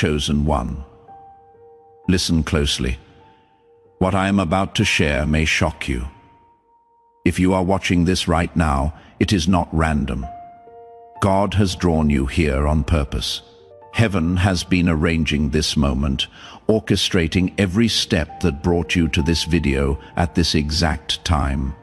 chosen one. Listen closely. What I am about to share may shock you. If you are watching this right now, it is not random. God has drawn you here on purpose. Heaven has been arranging this moment, orchestrating every step that brought you to this video at this exact time.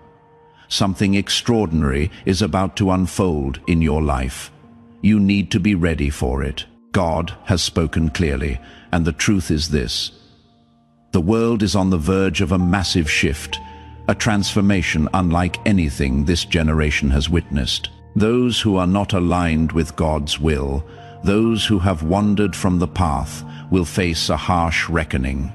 Something extraordinary is about to unfold in your life. You need to be ready for it. God has spoken clearly, and the truth is this. The world is on the verge of a massive shift, a transformation unlike anything this generation has witnessed. Those who are not aligned with God's will, those who have wandered from the path, will face a harsh reckoning.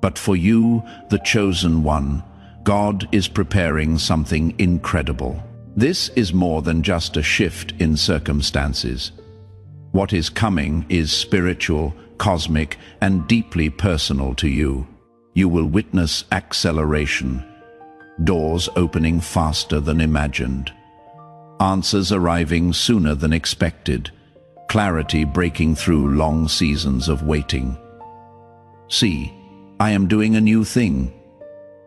But for you, the chosen one, God is preparing something incredible. This is more than just a shift in circumstances. What is coming is spiritual, cosmic, and deeply personal to you. You will witness acceleration, doors opening faster than imagined, answers arriving sooner than expected, clarity breaking through long seasons of waiting. See, I am doing a new thing.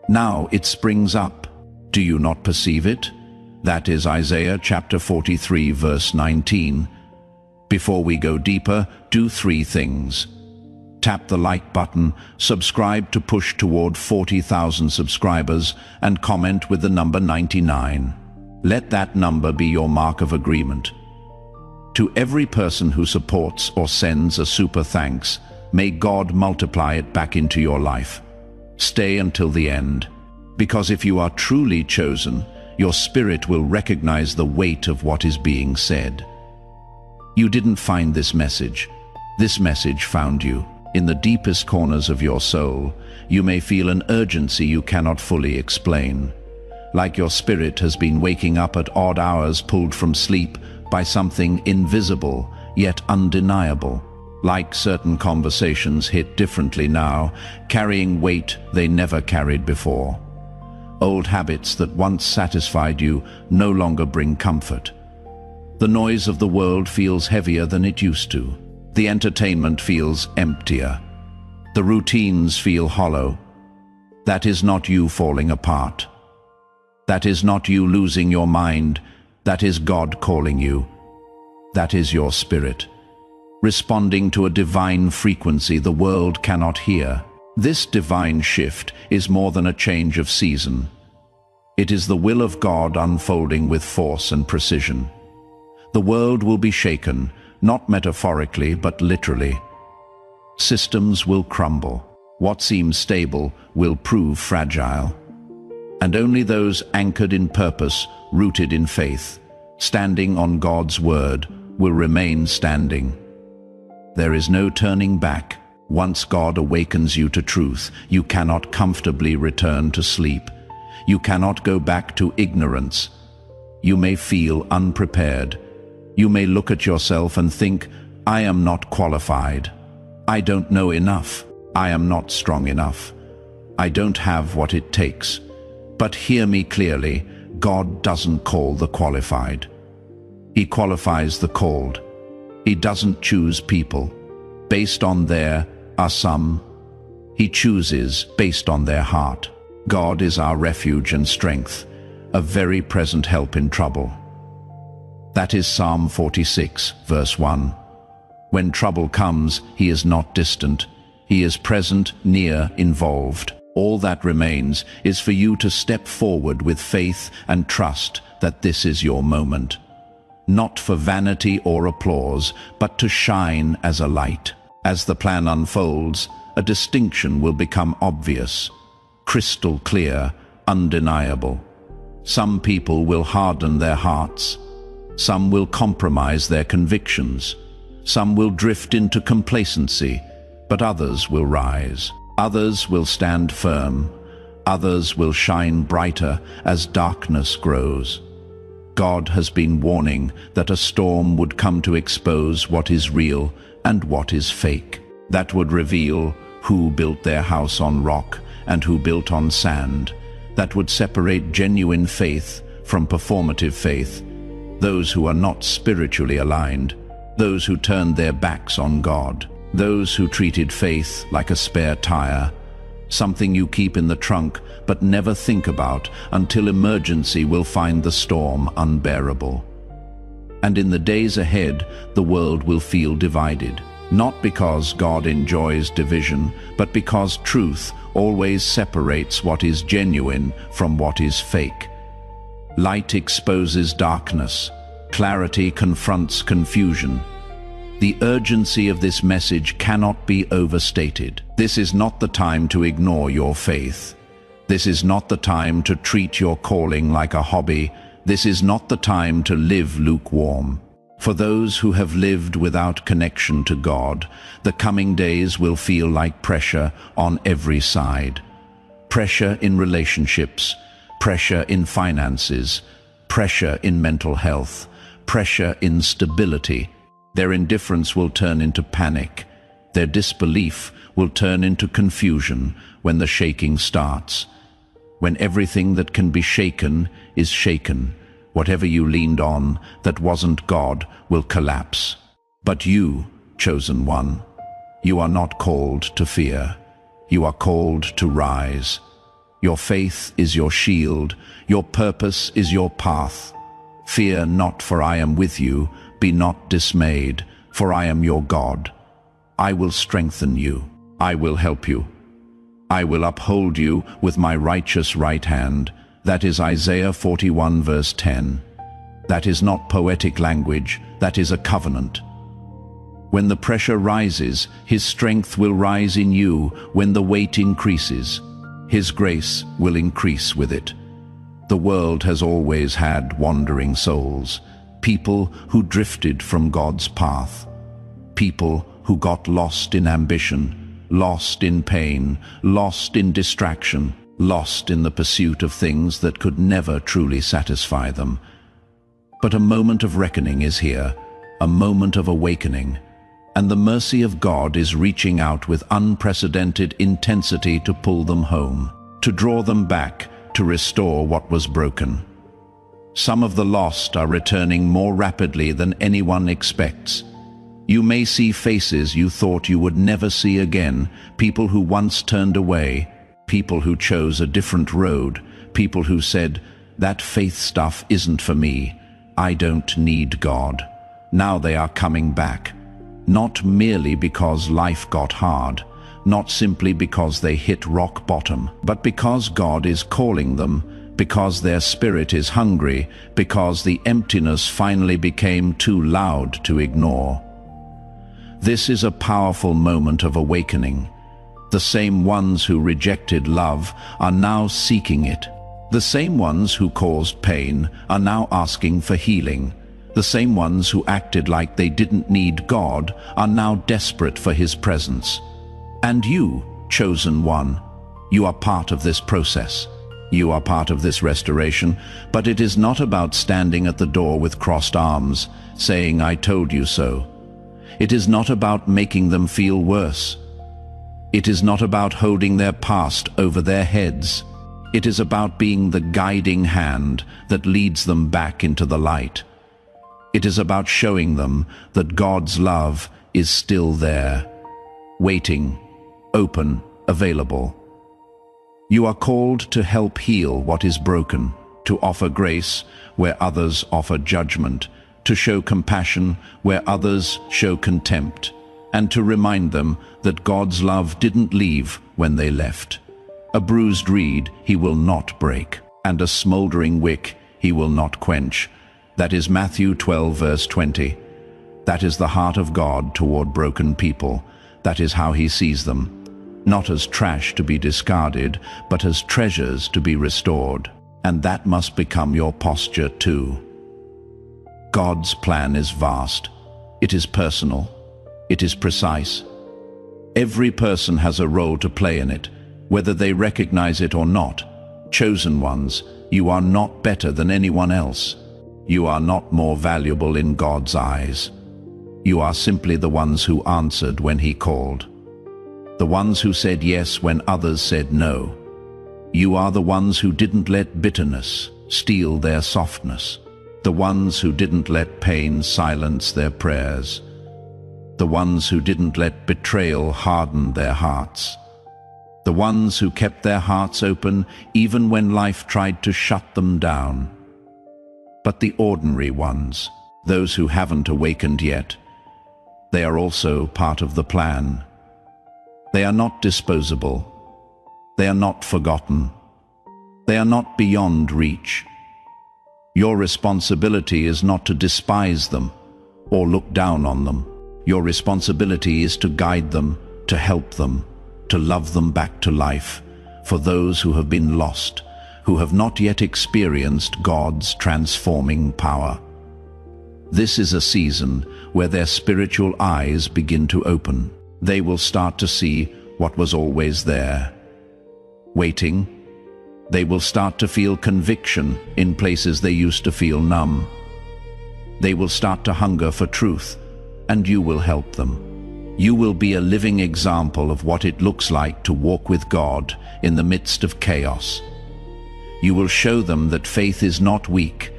Now it springs up. Do you not perceive it? That is Isaiah chapter 43, verse 19. Before we go deeper, do 3 things. Tap the like button, subscribe to push toward 40,000 subscribers, and comment with the number 99. Let that number be your mark of agreement. To every person who supports or sends a super thanks, may God multiply it back into your life. Stay until the end, because if you are truly chosen, your spirit will recognize the weight of what is being said. You didn't find this message. This message found you. In the deepest corners of your soul, you may feel an urgency you cannot fully explain. Like your spirit has been waking up at odd hours, pulled from sleep by something invisible yet undeniable. Like certain conversations hit differently now, carrying weight they never carried before. Old habits that once satisfied you no longer bring comfort. The noise of the world feels heavier than it used to. The entertainment feels emptier. The routines feel hollow. That is not you falling apart. That is not you losing your mind. That is God calling you. That is your spirit, responding to a divine frequency the world cannot hear. This divine shift is more than a change of season. It is the will of God unfolding with force and precision. The world will be shaken, not metaphorically but literally. Systems will crumble. What seems stable will prove fragile. And only those anchored in purpose, rooted in faith, standing on God's word, will remain standing. There is no turning back. Once God awakens you to truth, you cannot comfortably return to sleep. You cannot go back to ignorance. You may feel unprepared. You may look at yourself and think, I am not qualified. I don't know enough. I am not strong enough. I don't have what it takes. But hear me clearly, God doesn't call the qualified. He qualifies the called. He doesn't choose people based on their some. He chooses based on their heart. God is our refuge and strength, a very present help in trouble. That is Psalm 46, verse 1. When trouble comes, he is not distant. He is present, near, involved. All that remains is for you to step forward with faith and trust that this is your moment. Not for vanity or applause, but to shine as a light. As the plan unfolds, a distinction will become obvious, crystal clear, undeniable. Some people will harden their hearts. Some will compromise their convictions. Some will drift into complacency, but others will rise. Others will stand firm. Others will shine brighter as darkness grows. God has been warning that a storm would come to expose what is real and what is fake. That would reveal who built their house on rock and who built on sand. That would separate genuine faith from performative faith. Those who are not spiritually aligned, those who turn their backs on God. Those who treated faith like a spare tire, something you keep in the trunk but never think about until emergency will find the storm unbearable. And in the days ahead, the world will feel divided, not because God enjoys division, but because truth always separates what is genuine from what is fake. Light exposes darkness. Clarity confronts confusion. The urgency of this message cannot be overstated. This is not the time to ignore your faith. This is not the time to treat your calling like a hobby. This is not the time to live lukewarm. For those who have lived without connection to God, the coming days will feel like pressure on every side. Pressure in relationships, pressure in finances, pressure in mental health, pressure in stability. Their indifference will turn into panic. Their disbelief will turn into confusion when the shaking starts. When everything that can be shaken is shaken, whatever you leaned on that wasn't God will collapse. But you, chosen one, you are not called to fear. You are called to rise. Your faith is your shield. Your purpose is your path. Fear not, for I am with you. Be not dismayed, for I am your God. I will strengthen you. I will help you. I will uphold you with my righteous right hand. That is Isaiah 41 verse 10. That is not poetic language, that is a covenant. When the pressure rises, His strength will rise in you. When the weight increases, His grace will increase with it. The world has always had wandering souls, people who drifted from God's path, people who got lost in ambition, lost in pain, lost in distraction, lost in the pursuit of things that could never truly satisfy them. But a moment of reckoning is here, a moment of awakening, and the mercy of God is reaching out with unprecedented intensity to pull them home, to draw them back, to restore what was broken. Some of the lost are returning more rapidly than anyone expects. You may see faces you thought you would never see again, people who once turned away, people who chose a different road, people who said, "That faith stuff isn't for me. I don't need God." Now they are coming back, not merely because life got hard, not simply because they hit rock bottom, but because God is calling them, because their spirit is hungry, because the emptiness finally became too loud to ignore. This is a powerful moment of awakening. The same ones who rejected love are now seeking it. The same ones who caused pain are now asking for healing. The same ones who acted like they didn't need God are now desperate for His presence. And you, chosen one, you are part of this process. You are part of this restoration, but it is not about standing at the door with crossed arms, saying, "I told you so." It is not about making them feel worse. It is not about holding their past over their heads. It is about being the guiding hand that leads them back into the light. It is about showing them that God's love is still there, waiting, open, available. You are called to help heal what is broken, to offer grace where others offer judgment, to show compassion where others show contempt, and to remind them that God's love didn't leave when they left. A bruised reed He will not break, and a smoldering wick He will not quench. That is Matthew 12 verse 20. That is the heart of God toward broken people. That is how He sees them, not as trash to be discarded, but as treasures to be restored. And that must become your posture too. God's plan is vast. It is personal. It is precise. Every person has a role to play in it, whether they recognize it or not. Chosen ones, you are not better than anyone else. You are not more valuable in God's eyes. You are simply the ones who answered when He called. The ones who said yes when others said no. You are the ones who didn't let bitterness steal their softness. The ones who didn't let pain silence their prayers. The ones who didn't let betrayal harden their hearts. The ones who kept their hearts open even when life tried to shut them down. But the ordinary ones, those who haven't awakened yet, they are also part of the plan. They are not disposable. They are not forgotten. They are not beyond reach. Your responsibility is not to despise them or look down on them. Your responsibility is to guide them, to help them, to love them back to life, for those who have been lost, who have not yet experienced God's transforming power. This is a season where their spiritual eyes begin to open. They will start to see what was always there. Waiting, they will start to feel conviction in places they used to feel numb. They will start to hunger for truth, and you will help them. You will be a living example of what it looks like to walk with God in the midst of chaos. You will show them that faith is not weak.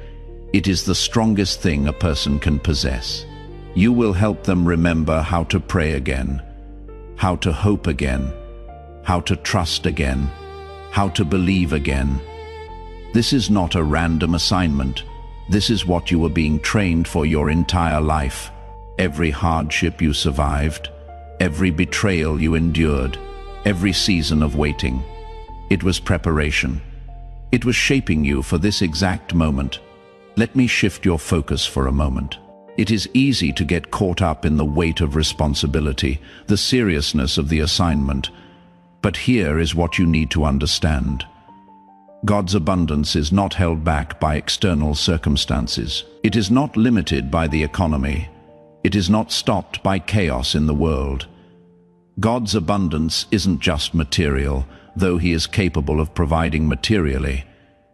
It is the strongest thing a person can possess. You will help them remember how to pray again, how to hope again, how to trust again, how to believe again. This is not a random assignment. This is what you were being trained for your entire life. Every hardship you survived, every betrayal you endured, every season of waiting. It was preparation. It was shaping you for this exact moment. Let me shift your focus for a moment. It is easy to get caught up in the weight of responsibility, the seriousness of the assignment. But here is what you need to understand. God's abundance is not held back by external circumstances. It is not limited by the economy. It is not stopped by chaos in the world. God's abundance isn't just material, though He is capable of providing materially.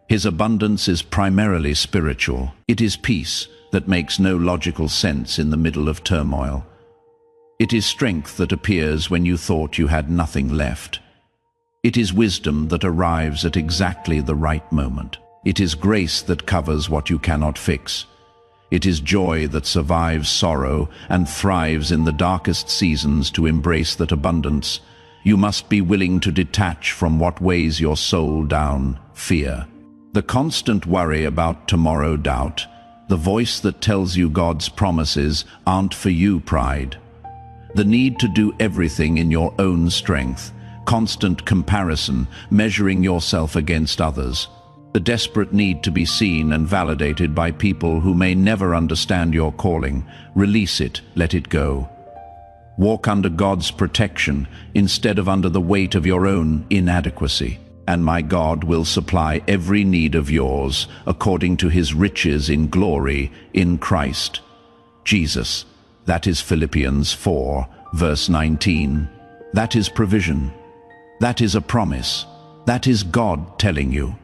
His abundance is primarily spiritual. It is peace that makes no logical sense in the middle of turmoil. It is strength that appears when you thought you had nothing left. It is wisdom that arrives at exactly the right moment. It is grace that covers what you cannot fix. It is joy that survives sorrow and thrives in the darkest seasons. To embrace that abundance, you must be willing to detach from what weighs your soul down: fear. The constant worry about tomorrow, doubt, the voice that tells you God's promises aren't for you, pride. The need to do everything in your own strength, constant comparison, measuring yourself against others. The desperate need to be seen and validated by people who may never understand your calling. Release it, let it go. Walk under God's protection instead of under the weight of your own inadequacy. And my God will supply every need of yours according to His riches in glory in Christ Jesus. That is Philippians 4, verse 19. That is provision. That is a promise. That is God telling you.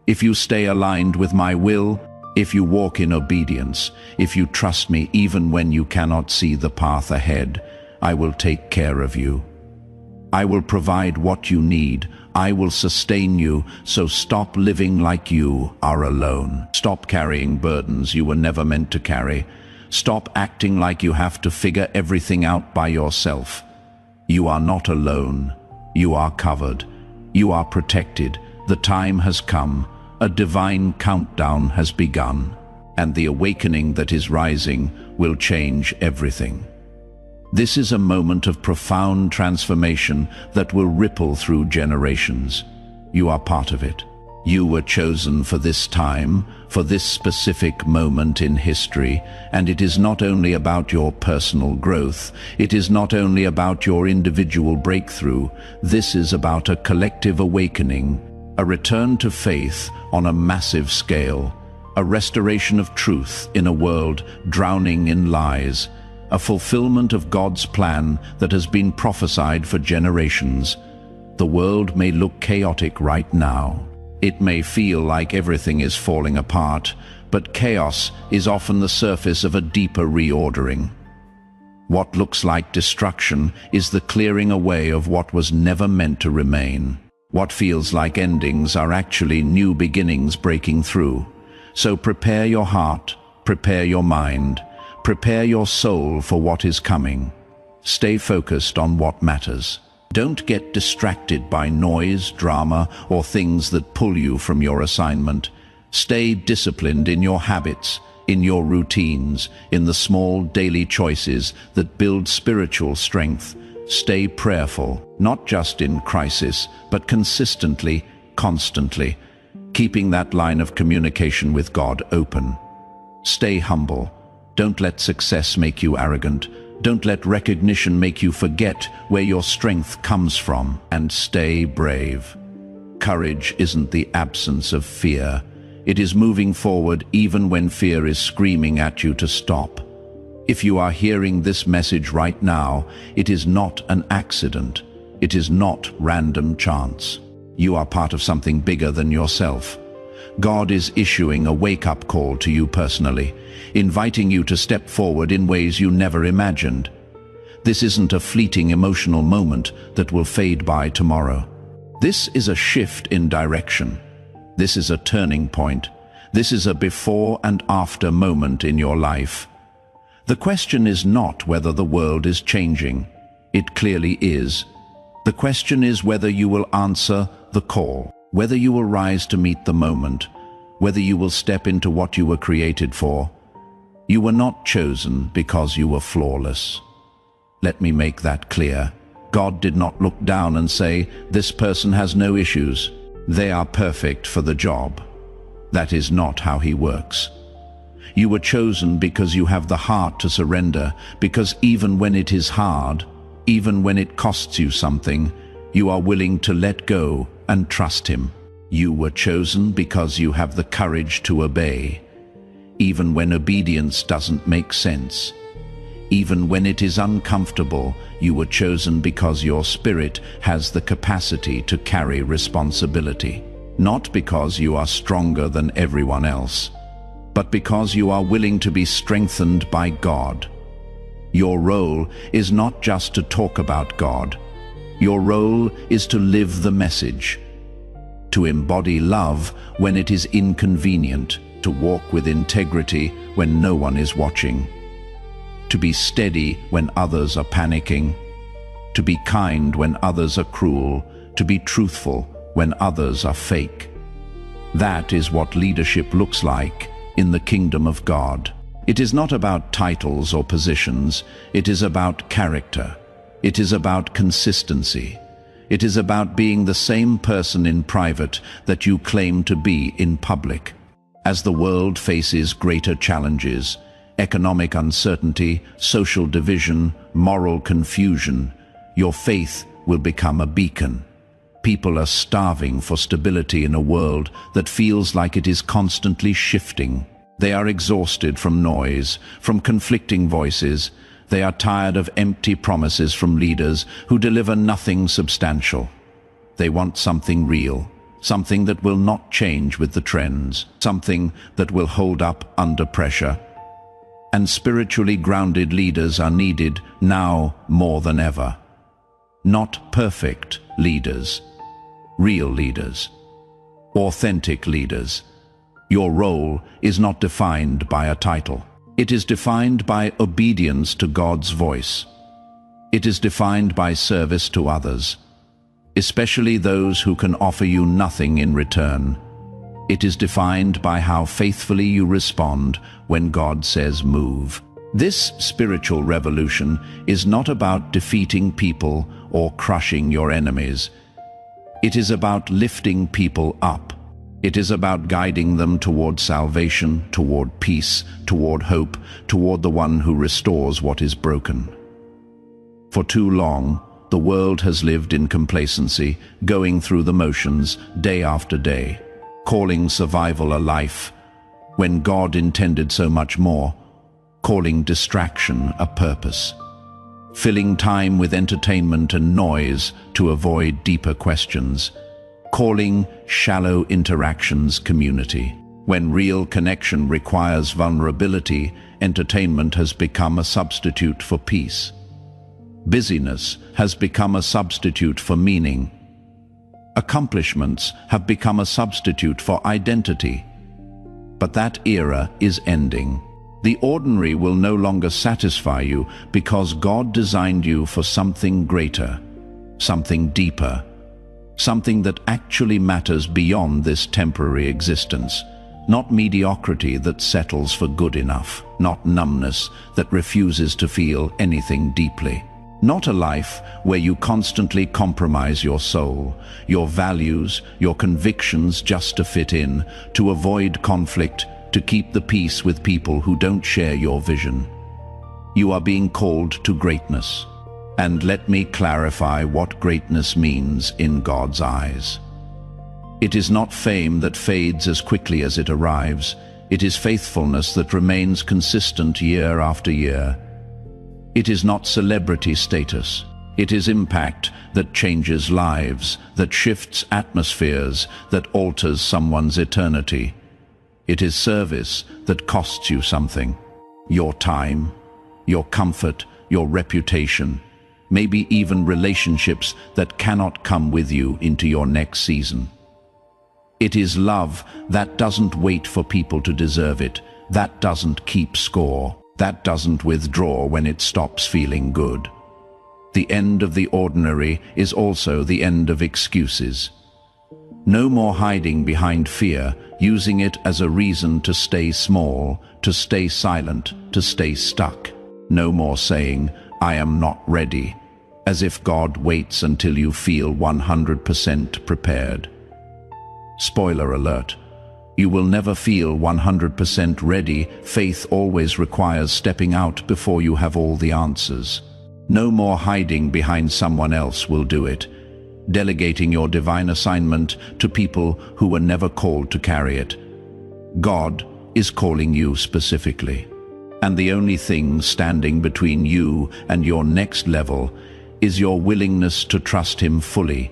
If you stay aligned with my will, if you walk in obedience, if you trust me even when you cannot see the path ahead, I will take care of you. I will provide what you need. I will sustain you, so stop living like you are alone. Stop carrying burdens you were never meant to carry. Stop acting like you have to figure everything out by yourself. You are not alone. You are covered. You are protected. The time has come. A divine countdown has begun, and the awakening that is rising will change everything. This is a moment of profound transformation that will ripple through generations. You are part of it. You were chosen for this time, for this specific moment in history, and it is not only about your personal growth. It is not only about your individual breakthrough. This is about a collective awakening, a return to faith on a massive scale, a restoration of truth in a world drowning in lies, a fulfillment of God's plan that has been prophesied for generations. The world may look chaotic right now. It may feel like everything is falling apart, but chaos is often the surface of a deeper reordering. What looks like destruction is the clearing away of what was never meant to remain. What feels like endings are actually new beginnings breaking through. So prepare your heart, prepare your mind, Prepare your soul for what is coming. Stay focused on what matters. Don't get distracted by noise, drama, or things that pull you from your assignment. Stay disciplined in your habits, in your routines, in the small daily choices that build spiritual strength. Stay prayerful, not just in crisis, but consistently, constantly, keeping that line of communication with God open. Stay humble. Don't let success make you arrogant. Don't let recognition make you forget where your strength comes from. And stay brave. Courage isn't the absence of fear. It is moving forward even when fear is screaming at you to stop. If you are hearing this message right now, it is not an accident. It is not random chance. You are part of something bigger than yourself. God is issuing a wake-up call to you personally, inviting you to step forward in ways you never imagined. This isn't a fleeting emotional moment that will fade by tomorrow. This is a shift in direction. This is a turning point. This is a before and after moment in your life. The question is not whether the world is changing. It clearly is. The question is whether you will answer the call, whether you will rise to meet the moment, whether you will step into what you were created for. You were not chosen because you were flawless. Let me make that clear. God did not look down and say, "This person has no issues. They are perfect for the job." That is not how He works. You were chosen because you have the heart to surrender, because even when it is hard, even when it costs you something, you are willing to let go and trust Him. You were chosen because you have the courage to obey, even when obedience doesn't make sense. Even when it is uncomfortable, you were chosen because your spirit has the capacity to carry responsibility. Not because you are stronger than everyone else, but because you are willing to be strengthened by God. Your role is not just to talk about God. Your role is to live the message, to embody love when it is inconvenient, to walk with integrity when no one is watching, to be steady when others are panicking, to be kind when others are cruel, to be truthful when others are fake. That is what leadership looks like in the kingdom of God. It is not about titles or positions. It is about character. It is about consistency. It is about being the same person in private that you claim to be in public. As the world faces greater challenges, economic uncertainty, social division, moral confusion, your faith will become a beacon. People are starving for stability in a world that feels like it is constantly shifting. They are exhausted from noise, from conflicting voices. They are tired of empty promises from leaders who deliver nothing substantial. They want something real, something that will not change with the trends, something that will hold up under pressure. And spiritually grounded leaders are needed now more than ever. Not perfect leaders, real leaders, authentic leaders. Your role is not defined by a title. It is defined by obedience to God's voice. It is defined by service to others, especially those who can offer you nothing in return. It is defined by how faithfully you respond when God says move. This spiritual revolution is not about defeating people or crushing your enemies. It is about lifting people up. It is about guiding them toward salvation, toward peace, toward hope, toward the one who restores what is broken. For too long, the world has lived in complacency, going through the motions day after day, calling survival a life, when God intended so much more, calling distraction a purpose, filling time with entertainment and noise to avoid deeper questions, calling shallow interactions community. When real connection requires vulnerability, entertainment has become a substitute for peace. Busyness has become a substitute for meaning. Accomplishments have become a substitute for identity. But that era is ending. The ordinary will no longer satisfy you because God designed you for something greater, something deeper, something that actually matters beyond this temporary existence. Not mediocrity that settles for good enough, not numbness that refuses to feel anything deeply. Not a life where you constantly compromise your soul, your values, your convictions just to fit in, to avoid conflict, to keep the peace with people who don't share your vision. You are being called to greatness. And let me clarify what greatness means in God's eyes. It is not fame that fades as quickly as it arrives. It is faithfulness that remains consistent year after year. It is not celebrity status. It is impact that changes lives, that shifts atmospheres, that alters someone's eternity. It is service that costs you something. Your time, your comfort, your reputation, maybe even relationships that cannot come with you into your next season. It is love that doesn't wait for people to deserve it, that doesn't keep score, that doesn't withdraw when it stops feeling good. The end of the ordinary is also the end of excuses. No more hiding behind fear, using it as a reason to stay small, to stay silent, to stay stuck. No more saying, "I am not ready," as if God waits until you feel 100% prepared. Spoiler alert. You will never feel 100% ready. Faith always requires stepping out before you have all the answers. No more hiding behind someone else will do it. Delegating your divine assignment to people who were never called to carry it. God is calling you specifically. And the only thing standing between you and your next level is your willingness to trust Him fully,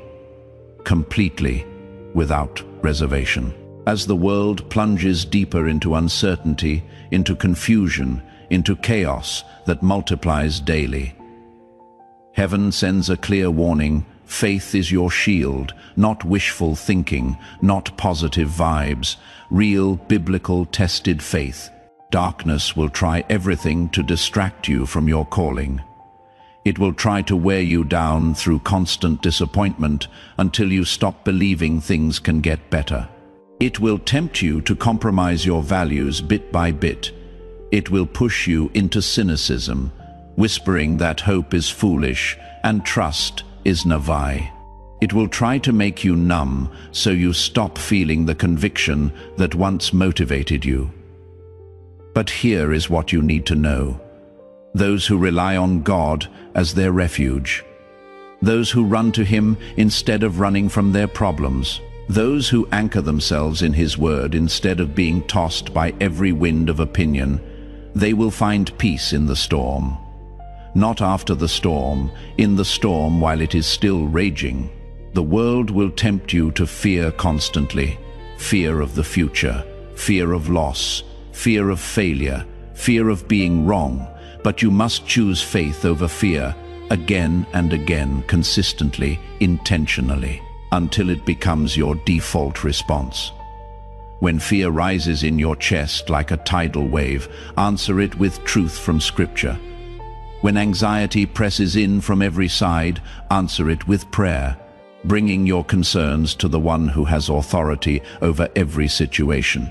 completely, without reservation. As the world plunges deeper into uncertainty, into confusion, into chaos that multiplies daily, heaven sends a clear warning. Faith is your shield, not wishful thinking, not positive vibes, real, biblical, tested faith. Darkness will try everything to distract you from your calling. It will try to wear you down through constant disappointment until you stop believing things can get better. It will tempt you to compromise your values bit by bit. It will push you into cynicism, whispering that hope is foolish and trust is naive. It will try to make you numb so you stop feeling the conviction that once motivated you. But here is what you need to know. Those who rely on God as their refuge, those who run to Him instead of running from their problems, those who anchor themselves in His word instead of being tossed by every wind of opinion, they will find peace in the storm. Not after the storm, in the storm while it is still raging. The world will tempt you to fear constantly, fear of the future, fear of loss, fear of failure, fear of being wrong. But you must choose faith over fear, again and again, consistently, intentionally, until it becomes your default response. When fear rises in your chest like a tidal wave, answer it with truth from Scripture. When anxiety presses in from every side, answer it with prayer, bringing your concerns to the one who has authority over every situation.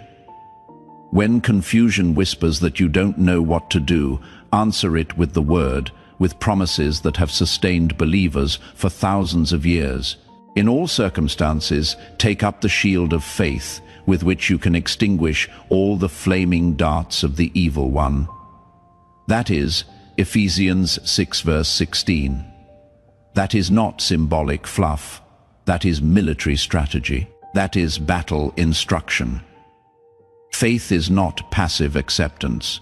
When confusion whispers that you don't know what to do, answer it with the Word, with promises that have sustained believers for thousands of years. In all circumstances, take up the shield of faith, with which you can extinguish all the flaming darts of the evil one. That is Ephesians 6 verse 16. That is not symbolic fluff. That is military strategy. That is battle instruction. Faith is not passive acceptance.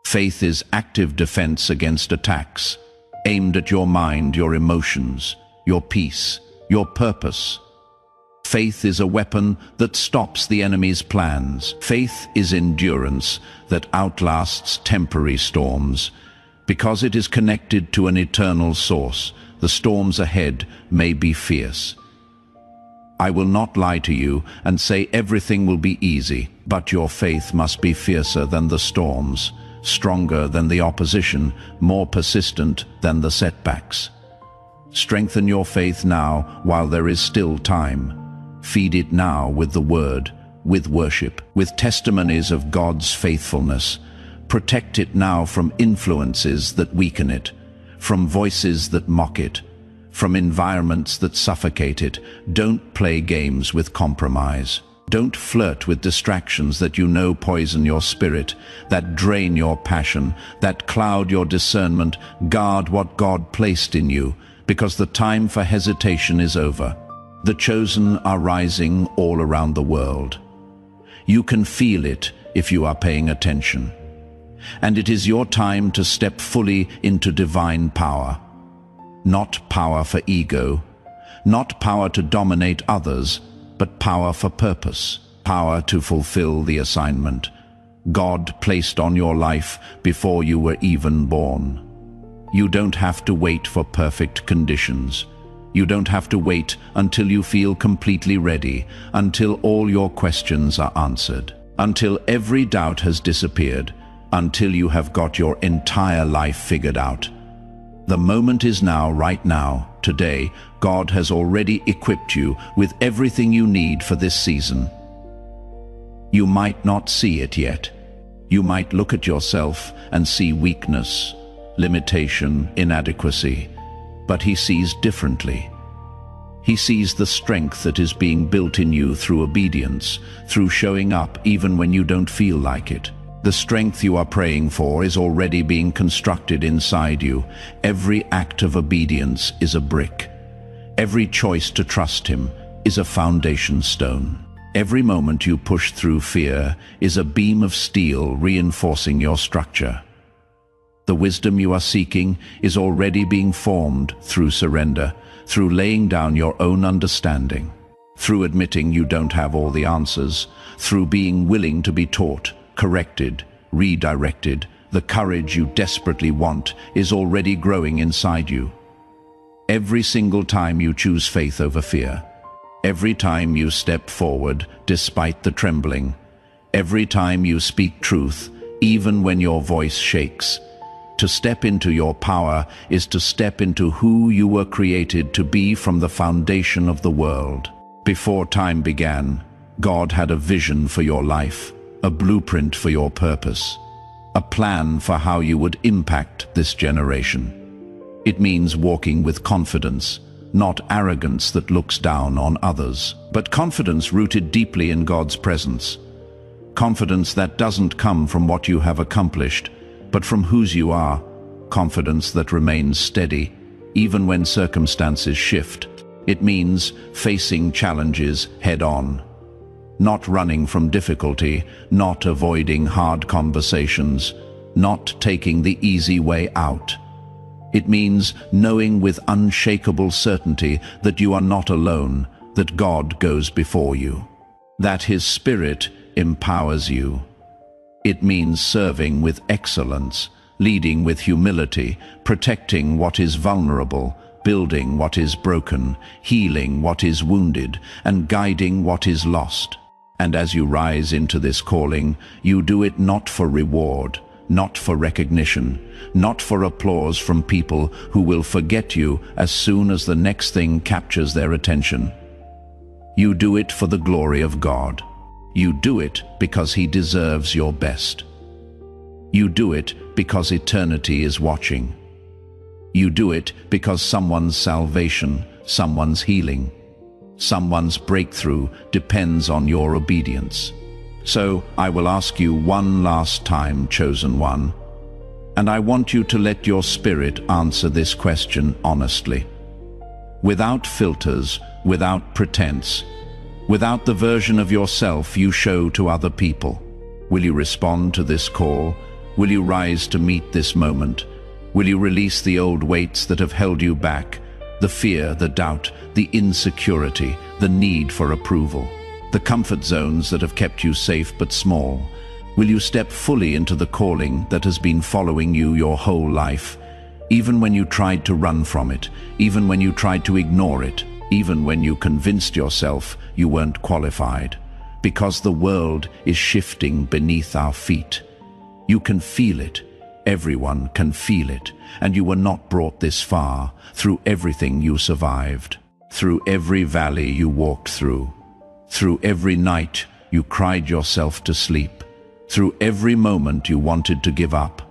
Faith is active defense against attacks, aimed at your mind, your emotions, your peace, your purpose. Faith is a weapon that stops the enemy's plans. Faith is endurance that outlasts temporary storms. Because it is connected to an eternal source, the storms ahead may be fierce. I will not lie to you and say everything will be easy, but your faith must be fiercer than the storms, stronger than the opposition, more persistent than the setbacks. Strengthen your faith now while there is still time. Feed it now with the word, with worship, with testimonies of God's faithfulness. Protect it now from influences that weaken it, from voices that mock it, from environments that suffocate it. Don't play games with compromise. Don't flirt with distractions that you know poison your spirit, that drain your passion, that cloud your discernment. Guard what God placed in you, because the time for hesitation is over. The chosen are rising all around the world. You can feel it if you are paying attention. And it is your time to step fully into divine power. Not power for ego, not power to dominate others, but power for purpose, power to fulfill the assignment God placed on your life before you were even born. You don't have to wait for perfect conditions. You don't have to wait until you feel completely ready, until all your questions are answered, until every doubt has disappeared, until you have got your entire life figured out. The moment is now, right now, today. God has already equipped you with everything you need for this season. You might not see it yet. You might look at yourself and see weakness, limitation, inadequacy, but He sees differently. He sees the strength that is being built in you through obedience, through showing up even when you don't feel like it. The strength you are praying for is already being constructed inside you. Every act of obedience is a brick. Every choice to trust Him is a foundation stone. Every moment you push through fear is a beam of steel reinforcing your structure. The wisdom you are seeking is already being formed through surrender, through laying down your own understanding, through admitting you don't have all the answers, through being willing to be taught, corrected, redirected. The courage you desperately want is already growing inside you. Every single time you choose faith over fear, every time you step forward despite the trembling, every time you speak truth, even when your voice shakes. To step into your power is to step into who you were created to be from the foundation of the world. Before time began, God had a vision for your life, a blueprint for your purpose, a plan for how you would impact this generation. It means walking with confidence, not arrogance that looks down on others, but confidence rooted deeply in God's presence. Confidence that doesn't come from what you have accomplished, but from whose you are. Confidence that remains steady, even when circumstances shift. It means facing challenges head-on, not running from difficulty, not avoiding hard conversations, not taking the easy way out. It means knowing with unshakable certainty that you are not alone, that God goes before you, that His Spirit empowers you. It means serving with excellence, leading with humility, protecting what is vulnerable, building what is broken, healing what is wounded, and guiding what is lost. And as you rise into this calling, you do it not for reward, not for recognition, not for applause from people who will forget you as soon as the next thing captures their attention. You do it for the glory of God. You do it because He deserves your best. You do it because eternity is watching. You do it because someone's salvation, someone's healing, someone's breakthrough depends on your obedience. So I will ask you one last time, chosen one, and I want you to let your spirit answer this question honestly. Without filters, without pretense, without the version of yourself you show to other people. Will you respond to this call? Will you rise to meet this moment? Will you release the old weights that have held you back? The fear, the doubt, the insecurity, the need for approval, the comfort zones that have kept you safe but small. Will you step fully into the calling that has been following you your whole life, even when you tried to run from it, even when you tried to ignore it, even when you convinced yourself you weren't qualified? Because the world is shifting beneath our feet. You can feel it. Everyone can feel it. And you were not brought this far through everything you survived, through every valley you walked through every night you cried yourself to sleep, through every moment you wanted to give up.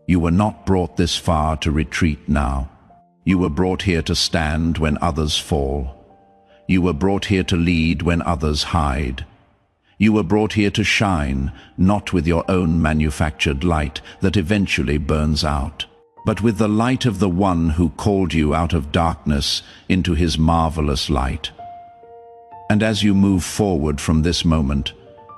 You were not brought this far to retreat now. You were brought here to stand when others fall. You were brought here to lead when others hide. You were brought here to shine, not with your own manufactured light that eventually burns out, but with the light of the one who called you out of darkness into his marvelous light. And as you move forward from this moment,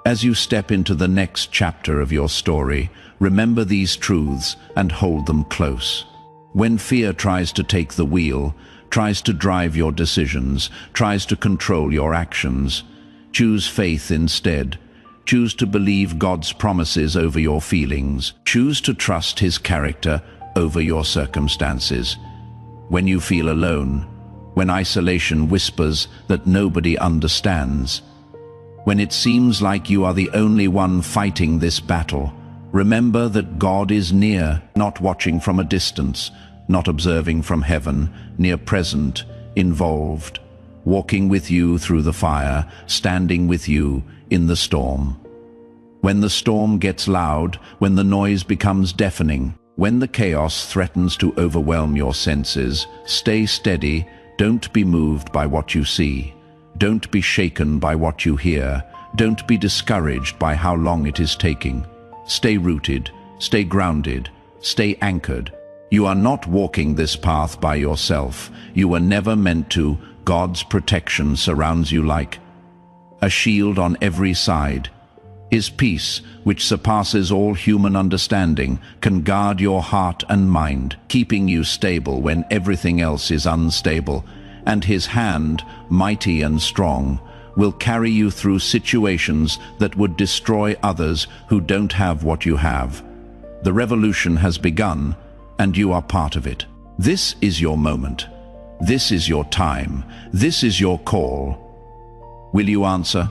as you step into the next chapter of your story, remember these truths and hold them close. When fear tries to take the wheel, tries to drive your decisions, tries to control your actions, choose faith instead. Choose to believe God's promises over your feelings. Choose to trust His character over your circumstances. When you feel alone, when isolation whispers that nobody understands, when it seems like you are the only one fighting this battle, remember that God is near, not watching from a distance, not observing from heaven, near present, involved, walking with you through the fire, standing with you in the storm. When the storm gets loud, when the noise becomes deafening, when the chaos threatens to overwhelm your senses, stay steady. Don't be moved by what you see. Don't be shaken by what you hear. Don't be discouraged by how long it is taking. Stay rooted, stay grounded, stay anchored. You are not walking this path by yourself. You were never meant to. God's protection surrounds you like a shield on every side. His peace, which surpasses all human understanding, can guard your heart and mind, keeping you stable when everything else is unstable. And His hand, mighty and strong, will carry you through situations that would destroy others who don't have what you have. The revolution has begun, and you are part of it. This is your moment. This is your time. This is your call. Will you answer?